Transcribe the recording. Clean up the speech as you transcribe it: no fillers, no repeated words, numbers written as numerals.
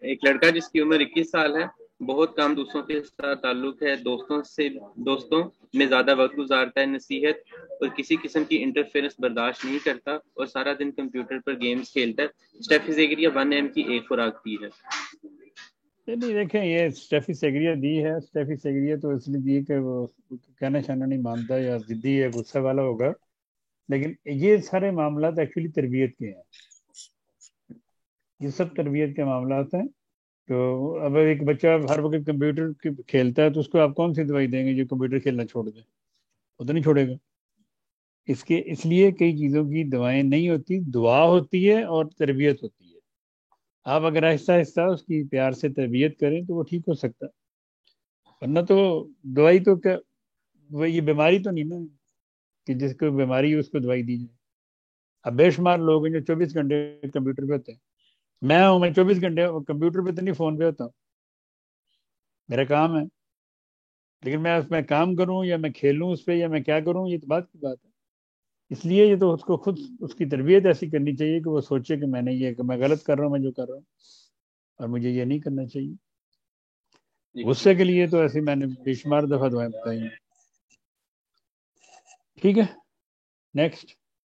ایک لڑکا جس کی عمر 21 سال ہے، بہت کم دوستوں کے ساتھ تعلق ہے، دوستوں میں زیادہ وقت گزارتا ہے، نصیحت اور کسی قسم کی انٹرفیئرنس برداشت نہیں کرتا اور سارا دن کمپیوٹر پر گیمز کھیلتا ہے۔ اسٹیفی زیگریا 1 AM کی ایک خوراک دی ہے۔ نہیں دیکھیں، یہ اسٹیفی سیگریا دی ہے، اسٹیفی سیگریا تو اس لیے دی کہ وہ کہنا شانا نہیں مانتا یا ضدی ہے، غصہ والا ہوگا، لیکن یہ سارے معاملات ایکچولی تربیت کے ہیں، یہ سب تربیت کے معاملات ہیں۔ تو اب ایک بچہ ہر وقت کمپیوٹر کھیلتا ہے تو اس کو آپ کون سی دوائی دیں گے جو کمپیوٹر کھیلنا چھوڑ دے؟ وہ تو نہیں چھوڑے گا۔ اس لیے کئی چیزوں کی دوائیں نہیں ہوتی، دعا ہوتی ہے اور تربیت ہوتی ہے۔ آپ اگر آہستہ آہستہ اس کی پیار سے تربیت کریں تو وہ ٹھیک ہو سکتا ہے، ورنہ تو دوائی تو کیا، وہ یہ بیماری تو نہیں نا کہ جس کو بیماری ہے اس کو دوائی دی جائے۔ اب بے شمار لوگ ہیں جو 24 گھنٹے کمپیوٹر پہ ہوتے ہیں، میں 24 گھنٹے کمپیوٹر پہ تو نہیں، فون پہ ہوتا ہوں، میرا کام ہے، لیکن میں اس میں کام کروں یا میں کھیلوں اس پہ یا میں کیا کروں، یہ تو بات کی بات ہے۔ اس لیے یہ تو اس کو خود اس کی تربیت ایسی کرنی چاہیے کہ وہ سوچے کہ میں نے یہ، کہ میں غلط کر رہا ہوں، میں جو کر رہا ہوں اور مجھے یہ نہیں کرنا چاہیے۔ غصے کے لیے تو ایسے میں نے بے شمار دفعہ دعائیں بتائی ہیں۔ ٹھیک ہے، نیکسٹ۔